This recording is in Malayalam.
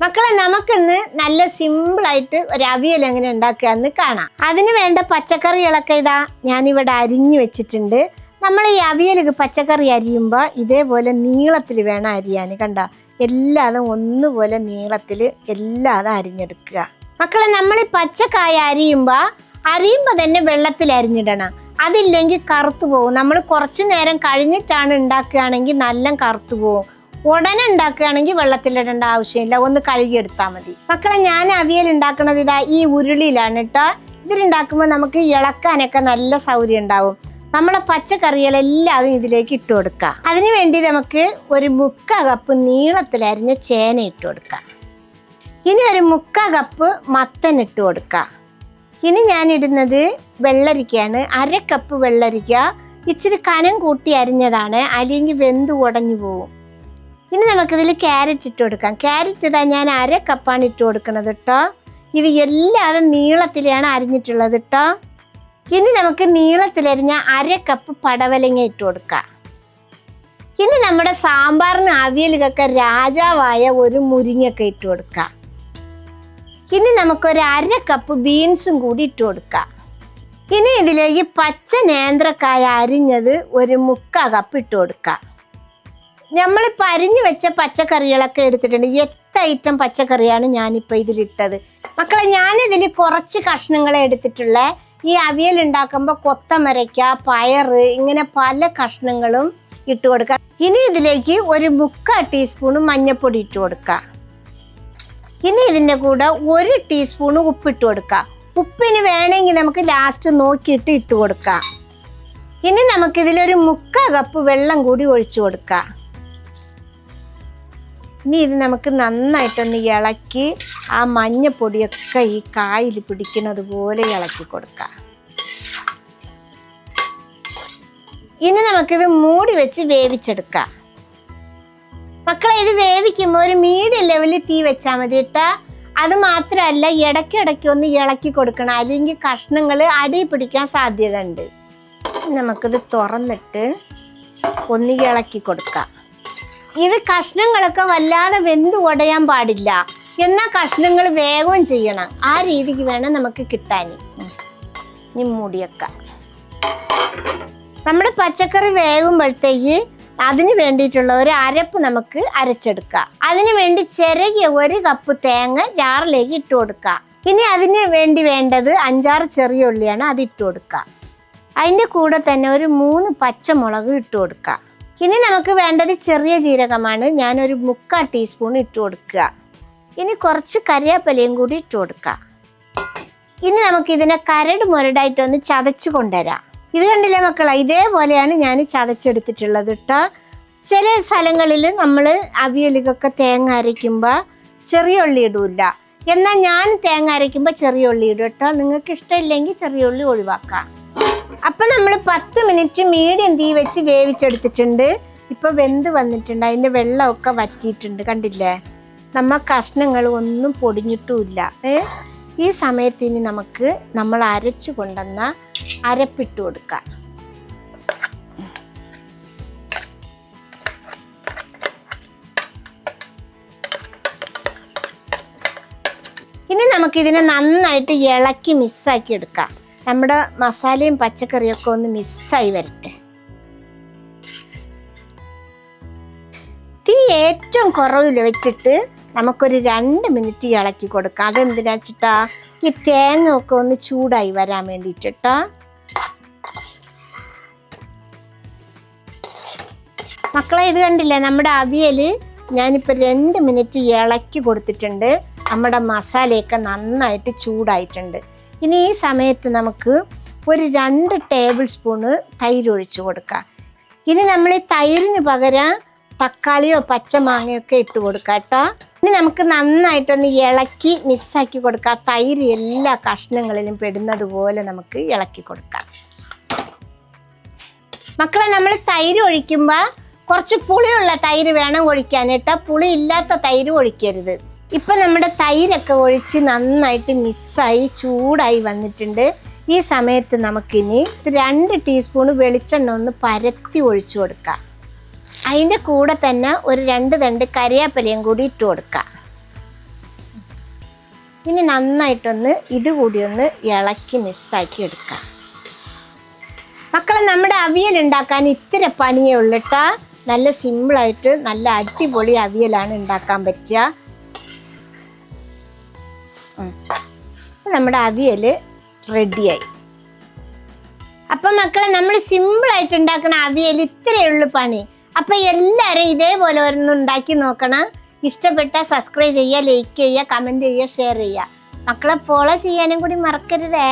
മക്കളെ, നമുക്കിന്ന് നല്ല സിമ്പിളായിട്ട് ഒരു അവിയൽ എങ്ങനെ ഉണ്ടാക്കുകയെന്ന് കാണാം. അതിന് വേണ്ട പച്ചക്കറികളൊക്കെ ഇതാ ഞാനിവിടെ അരിഞ്ഞു വെച്ചിട്ടുണ്ട്. നമ്മൾ ഈ അവിയലുക്ക് പച്ചക്കറി അരിയുമ്പോൾ ഇതേപോലെ നീളത്തിൽ വേണം അരിയാൻ. കണ്ട, എല്ലാതും ഒന്നുപോലെ നീളത്തിൽ എല്ലാതും അരിഞ്ഞെടുക്കുക. മക്കളെ, നമ്മൾ ഈ പച്ചക്കായ അരിയുമ്പോൾ തന്നെ വെള്ളത്തിൽ അരിഞ്ഞിടണം. അതില്ലെങ്കിൽ കറുത്തു പോകും. നമ്മൾ കുറച്ച് നേരം കഴിഞ്ഞിട്ടാണ് ഉണ്ടാക്കുകയാണെങ്കിൽ നല്ല കറുത്തു പോകും. ഉടനെ ഉണ്ടാക്കുകയാണെങ്കിൽ വെള്ളത്തിലിടേണ്ട ആവശ്യമില്ല, ഒന്ന് കഴുകിയെടുത്താൽ മതി. മക്കളെ, ഞാൻ അവിയൽ ഉണ്ടാക്കുന്നത് ഇതാ ഈ ഉരുളിയിലാണ് കേട്ടോ. ഇതിലുണ്ടാക്കുമ്പോൾ നമുക്ക് ഇളക്കാനൊക്കെ നല്ല സൗകര്യം ഉണ്ടാവും. നമ്മളെ പച്ചക്കറികളെല്ലാതും ഇതിലേക്ക് ഇട്ട് കൊടുക്കുക. അതിന് വേണ്ടി നമുക്ക് ഒരു 3/4 കപ്പ് നീളത്തിലരിഞ്ഞ ചേന ഇട്ട് കൊടുക്കുക. ഇനി ഒരു 3/4 കപ്പ് മത്തൻ ഇട്ട് കൊടുക്കുക. ഇനി ഞാനിടുന്നത് വെള്ളരിക്കയാണ്. 1/2 കപ്പ് വെള്ളരിക്ക. ഇച്ചിരി കനം കൂട്ടി അരിഞ്ഞതാണ്, അല്ലെങ്കിൽ വെന്ത് ഉടഞ്ഞു പോകും. ഇനി നമുക്കിതിൽ ക്യാരറ്റ് ഇട്ട് കൊടുക്കാം. ക്യാരറ്റ് ഇതാ ഞാൻ 1/2 കപ്പാണ് ഇട്ട് കൊടുക്കുന്നത് കേട്ടോ. ഇത് എല്ലാതും നീളത്തിലാണ് അരിഞ്ഞിട്ടുള്ളത് കേട്ടോ. ഇനി നമുക്ക് നീളത്തിലരിഞ്ഞ 1/2 കപ്പ് പടവലങ്ങ ഇട്ട് കൊടുക്കാം. ഇനി നമ്മുടെ സാമ്പാറിന് അവിയലുകൊക്കെ രാജാവായ ഒരു മുരിങ്ങയൊക്കെ ഇട്ട് കൊടുക്കാം. ഇനി നമുക്കൊരു 1/2 കപ്പ് ബീൻസും കൂടി ഇട്ട് കൊടുക്കാം. ഇനി ഇതിലേക്ക് പച്ച നേന്ത്രക്കായ അരിഞ്ഞത് ഒരു 3/4 കപ്പ് ഇട്ട് കൊടുക്കാം. നമ്മളിപ്പോൾ അരിഞ്ഞു വെച്ച പച്ചക്കറികളൊക്കെ എടുത്തിട്ടുണ്ട്. 8 ഐറ്റം പച്ചക്കറിയാണ് ഞാനിപ്പോൾ ഇതിലിട്ടത്. മക്കളെ, ഞാനിതിൽ കുറച്ച് കഷ്ണങ്ങളെ എടുത്തിട്ടുള്ള. ഈ അവിയൽ ഉണ്ടാക്കുമ്പോൾ കൊത്തമരയ്ക്ക, പയറ്, ഇങ്ങനെ പല കഷ്ണങ്ങളും ഇട്ട് കൊടുക്കുക. ഇനി ഇതിലേക്ക് ഒരു 3/4 ടീസ്പൂൺ മഞ്ഞൾപ്പൊടി ഇട്ട് കൊടുക്കുക. ഇനി ഇതിൻ്റെ കൂടെ 1 ടീസ്പൂൺ ഉപ്പിട്ട് കൊടുക്കുക. ഉപ്പിന് വേണമെങ്കിൽ നമുക്ക് ലാസ്റ്റ് നോക്കിയിട്ട് ഇട്ട് കൊടുക്കാം. ഇനി നമുക്കിതിലൊരു 3/4 കപ്പ് വെള്ളം കൂടി ഒഴിച്ചു കൊടുക്കാം. ഇനി ഇത് നമുക്ക് നന്നായിട്ടൊന്ന് ഇളക്കി ആ മഞ്ഞപ്പൊടിയൊക്കെ ഈ കായിൽ പിടിക്കുന്നത് പോലെ ഇളക്കി കൊടുക്കാം. ഇനി നമുക്കിത് മൂടി വെച്ച് വേവിച്ചെടുക്കാം. മക്കളെ, ഇത് വേവിക്കുമ്പോൾ ഒരു മീഡിയം ലെവലിൽ തീ വെച്ചാൽ മതി കേട്ടോ. അത് മാത്രമല്ല, ഇടയ്ക്കിടയ്ക്ക് ഒന്ന് ഇളക്കി കൊടുക്കണം, അല്ലെങ്കിൽ കഷ്ണങ്ങൾ അടി പിടിക്കാൻ സാധ്യത ഉണ്ട്. നമുക്കിത് തുറന്നിട്ട് ഒന്ന് ഇളക്കി കൊടുക്കാം. ഇത് കഷ്ണങ്ങളൊക്കെ വല്ലാതെ വെന്ത് ഉടയാൻ പാടില്ല, എന്നാൽ കഷ്ണങ്ങൾ വേഗവും ചെയ്യണം. ആ രീതിക്ക് വേണം നമുക്ക് കിട്ടാൻ. ഇനി മൂടിയേക്കാം. നമ്മുടെ പച്ചക്കറി വേകുമ്പോഴത്തേക്ക് അതിന് വേണ്ടിയിട്ടുള്ള ഒരു അരപ്പ് നമുക്ക് അരച്ചെടുക്കാം. അതിന് വേണ്ടി ചിരകിയ 1 കപ്പ് തേങ്ങ ജാറിലേക്ക് ഇട്ട് കൊടുക്കുക. ഇനി അതിന് വേണ്ടി വേണ്ടത് 5-6 ചെറിയ ഉള്ളിയാണ്, അത് ഇട്ട് കൊടുക്കുക. അതിൻ്റെ കൂടെ തന്നെ ഒരു 3 പച്ചമുളക് ഇട്ട് കൊടുക്കുക. ഇനി നമുക്ക് വേണ്ടത് ചെറിയ ജീരകമാണ്. ഞാനൊരു 3/4 ടീസ്പൂൺ ഇട്ട് കൊടുക്കുക. ഇനി കുറച്ച് കറിവേപ്പിലയും കൂടി ഇട്ട് കൊടുക്കുക. ഇനി നമുക്കിതിനെ കരട് മുരടായിട്ടൊന്ന് ചതച്ച് കൊണ്ടുവരാം. ഇത് കണ്ടില്ലേ മക്കളെ, ഇതേപോലെയാണ് ഞാൻ ചതച്ചെടുത്തിട്ടുള്ളത് കേട്ടോ. ചില സ്ഥലങ്ങളിൽ നമ്മൾ അവിയലുകൊക്കെ തേങ്ങ അരയ്ക്കുമ്പോൾ ചെറിയ ഉള്ളി ഇടില്ല, എന്നാൽ ഞാൻ തേങ്ങ അരയ്ക്കുമ്പോൾ ചെറിയ ഉള്ളി ഇടും കേട്ടോ. നിങ്ങൾക്ക് ഇഷ്ടമില്ലെങ്കിൽ ചെറിയ ഉള്ളി ഒഴിവാക്കാം. അപ്പം നമ്മൾ 10 മിനിറ്റ് മീഡിയം തീ വെച്ച് വേവിച്ചെടുത്തിട്ടുണ്ട്. ഇപ്പോൾ വെന്ത് വന്നിട്ടുണ്ട്, അതിൻ്റെ വെള്ളമൊക്കെ വറ്റിയിട്ടുണ്ട്. കണ്ടില്ലേ, നമ്മൾ കഷ്ണങ്ങൾ ഒന്നും പൊടിഞ്ഞിട്ടുമില്ല. ഈ സമയത്ത് ഇനി നമുക്ക് നമ്മൾ അരച്ചു കൊണ്ടുവന്ന അരപ്പിട്ട് കൊടുക്കാം. ഇനി നമുക്കിതിനെ നന്നായിട്ട് ഇളക്കി മിക്സാക്കി എടുക്കാം. നമ്മുടെ മസാലയും പച്ചക്കറിയൊക്കെ ഒന്ന് മിക്സായി വരട്ടെ. തീ ഏറ്റവും കുറവിൽ വെച്ചിട്ട് നമുക്കൊരു 2 മിനിറ്റ് ഇളക്കി കൊടുക്കാം. അതെന്തിനാ വെച്ചിട്ടാ, ഈ തേങ്ങ ഒക്കെ ഒന്ന് ചൂടായി വരാൻ വേണ്ടിയിട്ടാ. മക്കളെ, ഇത് കണ്ടില്ലേ, നമ്മുടെ അവിയൽ ഞാനിപ്പോൾ 2 മിനിറ്റ് ഇളക്കി കൊടുത്തിട്ടുണ്ട്. നമ്മുടെ മസാലയൊക്കെ നന്നായിട്ട് ചൂടായിട്ടുണ്ട്. ഇനി ഈ സമയത്ത് നമുക്ക് ഒരു 2 ടേബിൾ സ്പൂണ് തൈര് ഒഴിച്ചു കൊടുക്കാം. ഇനി നമ്മൾ ഈ തൈരിന് പകരം തക്കാളിയോ പച്ചമാങ്ങയൊക്കെ ഇട്ട് കൊടുക്കാം കേട്ടോ. ഇനി നമുക്ക് നന്നായിട്ടൊന്ന് ഇളക്കി മിക്സാക്കി കൊടുക്കാം. തൈര് എല്ലാ കഷ്ണങ്ങളിലും പെടുന്നത് പോലെ നമുക്ക് ഇളക്കി കൊടുക്കാം. മക്കളെ, നമ്മൾ തൈര് ഒഴിക്കുമ്പോൾ കുറച്ച് പുളിയുള്ള തൈര് വേണം ഒഴിക്കാൻ കേട്ടോ. പുളി ഇല്ലാത്ത തൈര് ഒഴിക്കരുത്. ഇപ്പം നമ്മുടെ തൈരൊക്കെ ഒഴിച്ച് നന്നായിട്ട് മിക്സായി ചൂടായി വന്നിട്ടുണ്ട്. ഈ സമയത്ത് നമുക്കിനി 2 ടീസ്പൂൺ വെളിച്ചെണ്ണ ഒന്ന് പരത്തി ഒഴിച്ചു കൊടുക്കാം. അതിൻ്റെ കൂടെ തന്നെ ഒരു 2 തണ്ട് കറിവേപ്പിലയും കൂടി ഇട്ട് കൊടുക്കാം. ഇനി നന്നായിട്ടൊന്ന് ഇതുകൂടി ഒന്ന് ഇളക്കി മിക്സാക്കി എടുക്കാം. മക്കളെ, നമ്മുടെ അവിയൽ ഉണ്ടാക്കാൻ ഇത്തിരി പണിയേ ഉള്ളൂ കേട്ടോ. നല്ല സിമ്പിളായിട്ട് നല്ല അടിപൊളി അവിയലാണ് ഉണ്ടാക്കാൻ പറ്റുക. നമ്മുടെ അവിയൽ റെഡിയായി. അപ്പം മക്കളെ, നമ്മൾ സിമ്പിളായിട്ട് ഉണ്ടാക്കുന്ന അവിയൽ ഇത്രയേ ഉള്ളൂ പണി. അപ്പം എല്ലാവരും ഇതേപോലെ ഒരെണ്ണം ഉണ്ടാക്കി നോക്കണം. ഇഷ്ടപ്പെട്ടാൽ സബ്സ്ക്രൈബ് ചെയ്യുക, ലൈക്ക് ചെയ്യുക, കമൻറ്റ് ചെയ്യുക, ഷെയർ ചെയ്യുക. മക്കളെ ഫോളോ ചെയ്യാനും കൂടി മറക്കരുതേ.